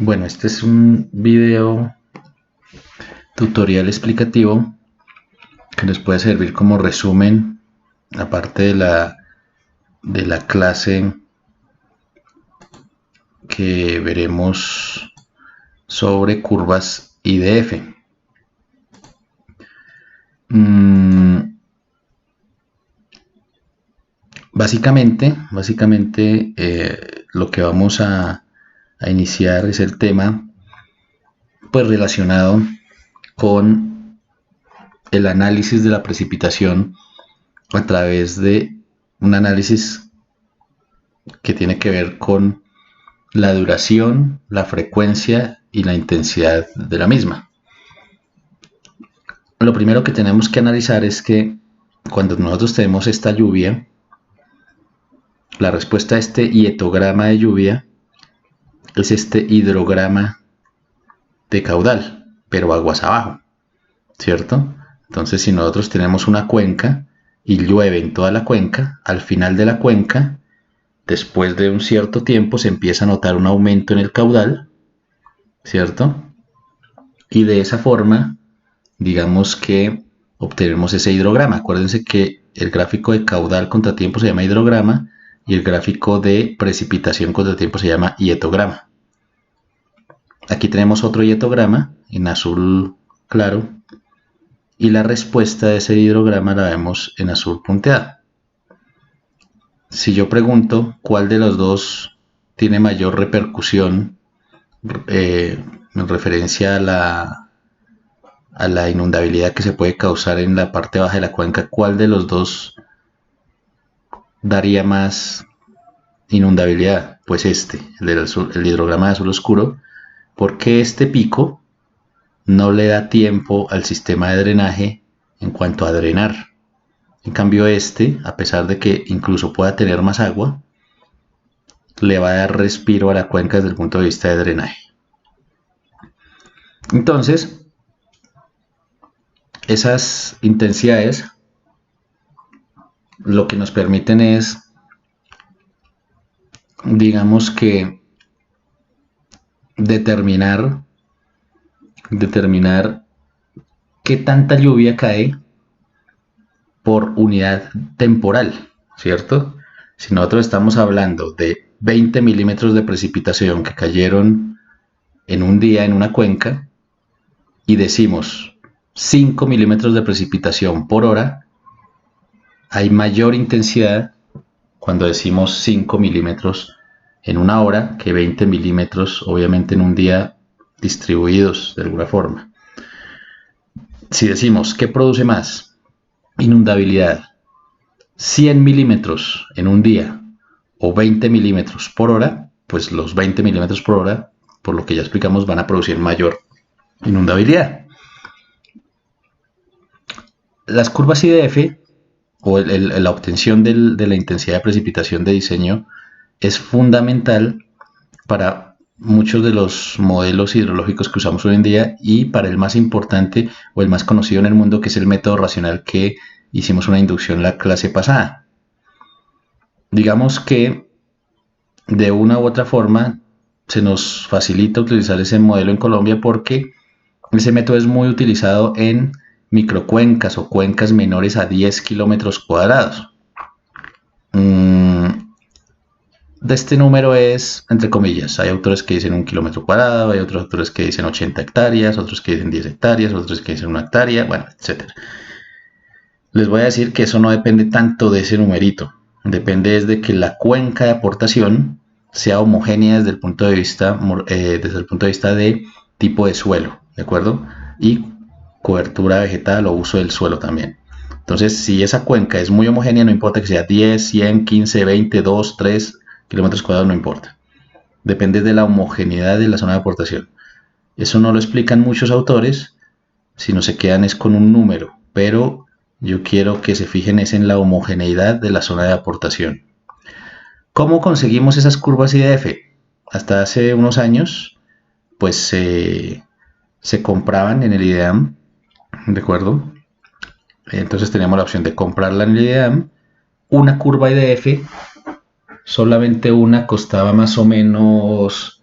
Bueno, este es un video tutorial explicativo que les puede servir como resumen, aparte de la clase que veremos sobre curvas IDF. Básicamente lo que vamos a iniciar es el tema pues relacionado con el análisis de la precipitación a través de un análisis que tiene que ver con la duración, la frecuencia y la intensidad de la misma. Lo primero que tenemos que analizar es que cuando nosotros tenemos esta lluvia, la respuesta a este hietograma de lluvia es este hidrograma de caudal, pero aguas abajo, ¿cierto? Entonces, si nosotros tenemos una cuenca y llueve en toda la cuenca, al final de la cuenca, después de un cierto tiempo, se empieza a notar un aumento en el caudal, ¿cierto? Y de esa forma, digamos que obtenemos ese hidrograma. Acuérdense que el gráfico de caudal contra tiempo se llama hidrograma y el gráfico de precipitación contra tiempo se llama hietograma. Aquí tenemos otro hietograma en azul claro y la respuesta de ese hidrograma la vemos en azul punteado. Si yo pregunto cuál de los dos tiene mayor repercusión en referencia a la inundabilidad que se puede causar en la parte baja de la cuenca, ¿cuál de los dos daría más inundabilidad? Pues el hidrograma de azul oscuro, porque este pico no le da tiempo al sistema de drenaje en cuanto a drenar. En cambio a pesar de que incluso pueda tener más agua, le va a dar respiro a la cuenca desde el punto de vista de drenaje. Entonces, esas intensidades lo que nos permiten es, digamos que, determinar qué tanta lluvia cae por unidad temporal, ¿cierto? Si nosotros estamos hablando de 20 milímetros de precipitación que cayeron en un día en una cuenca y decimos 5 milímetros de precipitación por hora, hay mayor intensidad cuando decimos 5 milímetros en una hora que 20 milímetros obviamente en un día distribuidos de alguna forma. Si decimos ¿qué produce más? Inundabilidad, 100 milímetros en un día o 20 milímetros por hora, pues los 20 milímetros por hora, por lo que ya explicamos, van a producir mayor inundabilidad. Las curvas IDF o la obtención de la intensidad de precipitación de diseño es fundamental para muchos de los modelos hidrológicos que usamos hoy en día y para el más importante o el más conocido en el mundo, que es el método racional que hicimos una inducción la clase pasada. Digamos que de una u otra forma se nos facilita utilizar ese modelo en Colombia porque ese método es muy utilizado en microcuencas o cuencas menores a 10 kilómetros cuadrados. De este número es, entre comillas, hay autores que dicen 1 kilómetro cuadrado, hay otros autores que dicen 80 hectáreas, otros que dicen 10 hectáreas, otros que dicen 1 hectárea, bueno, etc. Les voy a decir que eso no depende tanto de ese numerito, depende de que la cuenca de aportación sea homogénea desde el punto de vista de tipo de suelo, ¿de acuerdo? Y cobertura vegetal o uso del suelo también. Entonces, si esa cuenca es muy homogénea, no importa que sea 10, 100, 15, 20, 2, 3 kilómetros cuadrados, no importa. Depende de la homogeneidad de la zona de aportación. Eso no lo explican muchos autores, sino se quedan es con un número, pero yo quiero que se fijen es en la homogeneidad de la zona de aportación. ¿Cómo conseguimos esas curvas IDF? Hasta hace unos años, pues se compraban en el IDEAM, ¿de acuerdo? Entonces teníamos la opción de comprarla en el IDEAM. Una curva IDF, solamente una costaba más o menos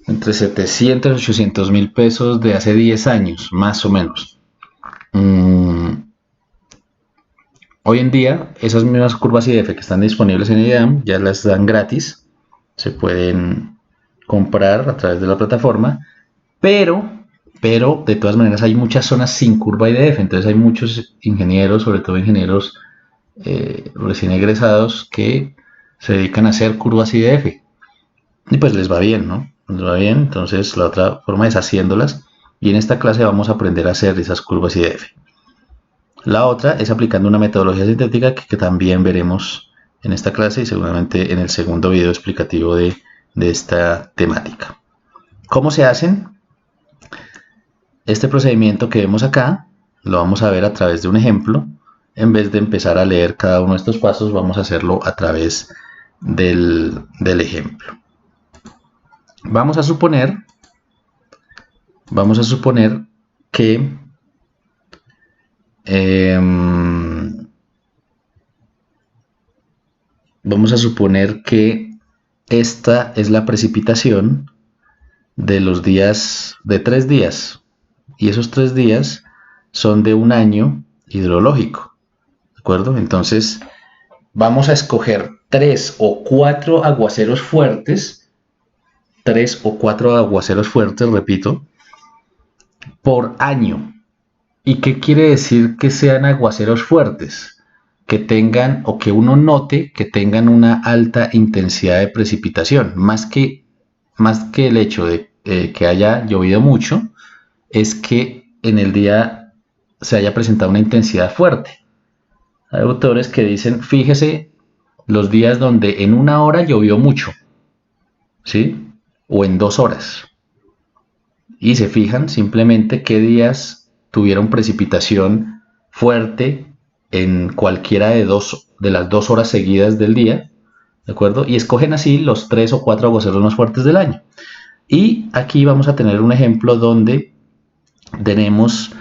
entre 700 y 800 mil pesos de hace 10 años, más o menos. Hoy en día, esas mismas curvas IDF que están disponibles en IDEAM ya las dan gratis, se pueden comprar a través de la plataforma, pero de todas maneras hay muchas zonas sin curva IDF, entonces hay muchos ingenieros, sobre todo ingenieros recién egresados, que se dedican a hacer curvas IDF y pues les va bien, ¿no? Les va bien, entonces la otra forma es haciéndolas, y en esta clase vamos a aprender a hacer esas curvas IDF. La otra es aplicando una metodología sintética que también veremos en esta clase y seguramente en el segundo video explicativo de esta temática. ¿Cómo se hacen? Este procedimiento que vemos acá lo vamos a ver a través de un ejemplo. En vez de empezar a leer cada uno de estos pasos, vamos a hacerlo a través del ejemplo. Vamos a suponer que esta es la precipitación de los días, de 3 días, y esos 3 días son de un año hidrológico, ¿de acuerdo? Entonces vamos a escoger 3 o 4 aguaceros fuertes, repito, por año. ¿Y qué quiere decir que sean aguaceros fuertes? Que tengan, o que uno note que tengan una alta intensidad de precipitación. Más que el hecho de que haya llovido mucho, es que en el día se haya presentado una intensidad fuerte. Hay autores que dicen, fíjese los días donde en 1 hora llovió mucho, ¿sí? O en 2 horas. Y se fijan simplemente qué días tuvieron precipitación fuerte en cualquiera de las 2 horas seguidas del día, ¿de acuerdo? Y escogen así los 3 o 4 aguaceros más fuertes del año. Y aquí vamos a tener un ejemplo donde tenemos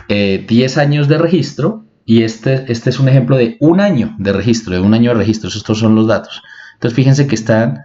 10 años de registro, y este es un ejemplo de un año de registro, estos son los datos. Entonces fíjense que están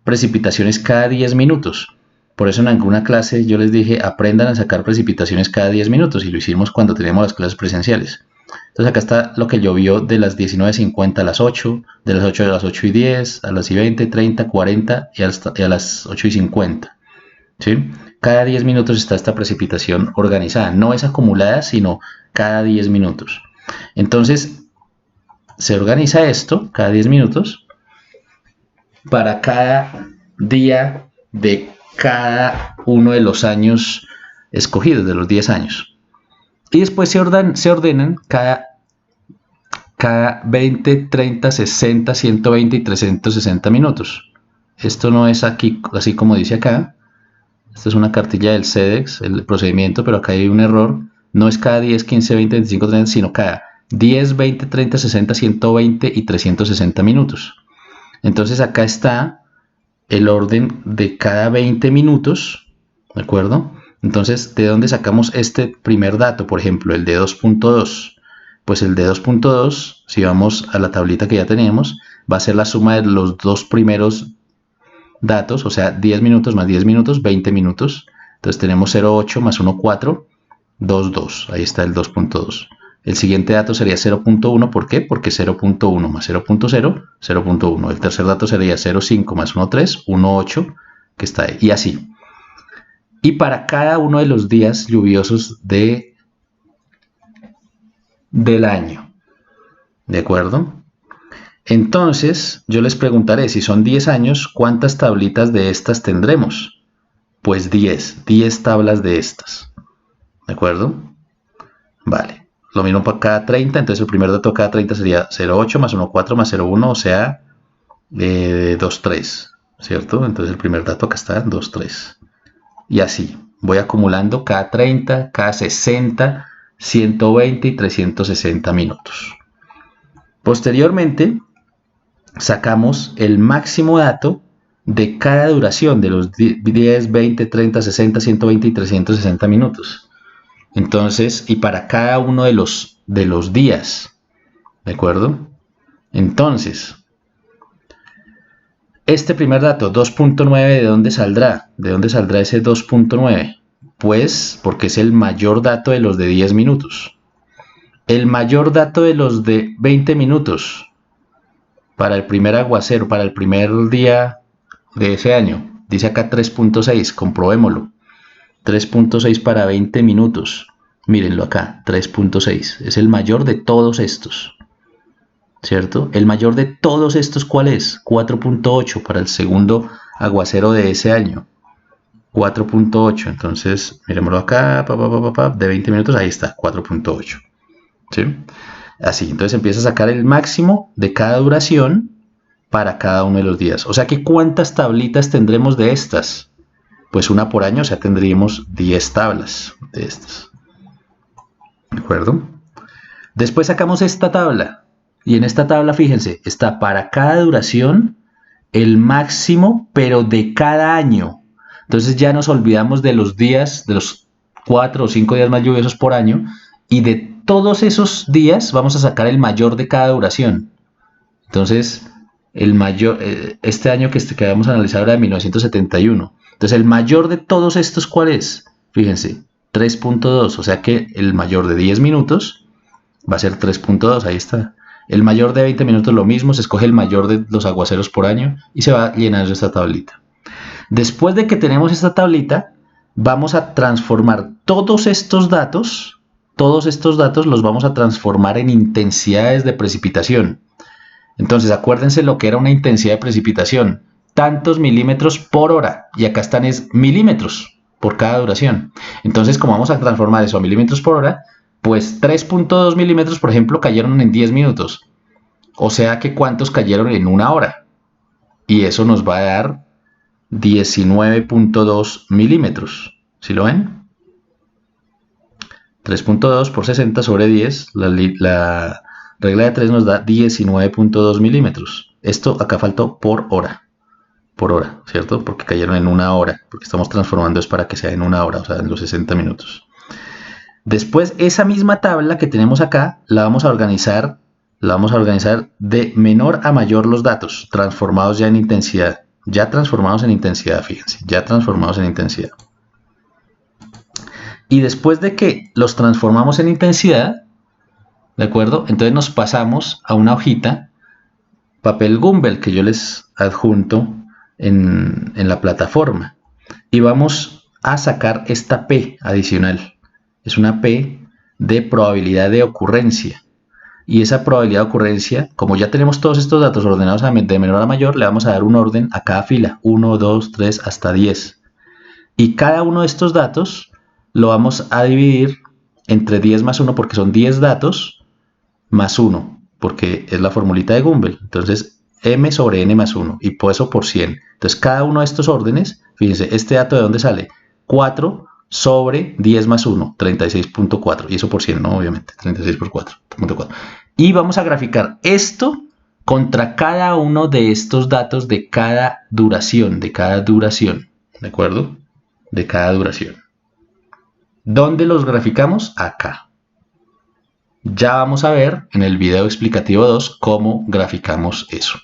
precipitaciones cada 10 minutos. Por eso en alguna clase yo les dije, aprendan a sacar precipitaciones cada 10 minutos, y lo hicimos cuando teníamos las clases presenciales. Entonces acá está lo que llovió de las 19:50 a las 8, de las 8 a las 8:10, a las 20, 30, 40 y a las 8:50. ¿Sí? Cada 10 minutos está esta precipitación organizada, no es acumulada, sino cada 10 minutos. Entonces se organiza esto cada 10 minutos para cada día de cada uno de los años escogidos, de los 10 años. Y después se ordenan cada 20, 30, 60, 120 y 360 minutos. Esto no es aquí así como dice acá. Esta es una cartilla del CEDEX, el procedimiento, pero acá hay un error. No es cada 10, 15, 20, 25, 30, sino cada 10, 20, 30, 60, 120 y 360 minutos. Entonces acá está el orden de cada 20 minutos, ¿de acuerdo? Entonces, ¿de dónde sacamos este primer dato? Por ejemplo, el de 2.2. Pues el de 2.2, si vamos a la tablita que ya tenemos, va a ser la suma de los dos primeros datos, o sea, 10 minutos más 10 minutos, 20 minutos. Entonces tenemos 0.8 más 1.4, 2.2. Ahí está el 2.2. El siguiente dato sería 0.1, ¿por qué? Porque 0.1 más 0.0, 0.1. El tercer dato sería 0.5 más 1.3, 1.8, que está ahí, y así. Y para cada uno de los días lluviosos del año, ¿de acuerdo? Entonces, yo les preguntaré, si son 10 años, ¿cuántas tablitas de estas tendremos? Pues 10 tablas de estas, ¿de acuerdo? Vale. Lo mismo para cada 30, entonces el primer dato cada 30 sería 0.8 más 1.4 más 0.1, o sea, 2.3, ¿cierto? Entonces el primer dato acá está 2.3. Y así, voy acumulando cada 30, cada 60, 120 y 360 minutos. Posteriormente, sacamos el máximo dato de cada duración de los 10, 20, 30, 60, 120 y 360 minutos. Entonces, y para cada uno de los días, ¿de acuerdo? Entonces, Este primer dato, 2.9, ¿de dónde saldrá? ¿De dónde saldrá ese 2.9? Pues porque es el mayor dato de los de 10 minutos. El mayor dato de los de 20 minutos para el primer aguacero, para el primer día de ese año. Dice acá 3.6, comprobémoslo. 3.6 para 20 minutos. Mírenlo acá, 3.6. Es el mayor de todos estos. ¿Cierto? El mayor de todos estos, ¿cuál es? 4.8 para el segundo aguacero de ese año. 4.8. Entonces, miremoslo acá, de 20 minutos, ahí está, 4.8. ¿Sí? Así, entonces empieza a sacar el máximo de cada duración para cada uno de los días. O sea que ¿cuántas tablitas tendremos de estas? Pues una por año, o sea, tendríamos 10 tablas de estas. ¿De acuerdo? Después sacamos esta tabla. Y en esta tabla, fíjense, está para cada duración el máximo, pero de cada año. Entonces ya nos olvidamos de los días, de los 4 o 5 días más lluviosos por año, y de todos esos días vamos a sacar el mayor de cada duración. Entonces, el mayor, este año que vamos a analizar era de 1971. Entonces, el mayor de todos estos, ¿cuál es? Fíjense, 3.2, o sea que el mayor de 10 minutos va a ser 3.2, ahí está. El mayor de 20 minutos lo mismo, se escoge el mayor de los aguaceros por año y se va llenando esta tablita. Después de que tenemos esta tablita, vamos a transformar todos estos datos los vamos a transformar en intensidades de precipitación. Entonces, acuérdense lo que era una intensidad de precipitación. Tantos milímetros por hora. Y acá están es milímetros por cada duración. Entonces, como vamos a transformar eso a milímetros por hora, pues 3.2 milímetros, por ejemplo, cayeron en 10 minutos. O sea que ¿cuántos cayeron en una hora? Y eso nos va a dar 19.2 milímetros. ¿Sí lo ven? 3.2 por 60 sobre 10. La regla de 3 nos da 19.2 milímetros. Esto acá faltó por hora. Por hora, ¿cierto? Porque cayeron en una hora. Porque estamos transformando es para que sea en una hora, o sea, en los 60 minutos. Después, esa misma tabla que tenemos acá, la vamos a organizar de menor a mayor los datos, transformados ya en intensidad. Ya transformados en intensidad, fíjense. Ya transformados en intensidad. Y después de que los transformamos en intensidad, ¿de acuerdo? Entonces nos pasamos a una hojita, papel Gumbel, que yo les adjunto en la plataforma. Y vamos a sacar esta P adicional. Es una P de probabilidad de ocurrencia. Y esa probabilidad de ocurrencia, como ya tenemos todos estos datos ordenados de menor a mayor, le vamos a dar un orden a cada fila. 1, 2, 3, hasta 10. Y cada uno de estos datos lo vamos a dividir entre 10 más 1 porque son 10 datos más 1, porque es la formulita de Gumbel. Entonces, m sobre n más 1 y por eso por 100. Entonces, cada uno de estos órdenes, fíjense, este dato de dónde sale? 4 sobre 10 más 1, 36.4. Y eso por 100, ¿no? Obviamente, 36 por 4.4. Y vamos a graficar esto contra cada uno de estos datos de cada duración, ¿de acuerdo? De cada duración. ¿Dónde los graficamos? Acá. Ya vamos a ver en el video explicativo 2 cómo graficamos eso.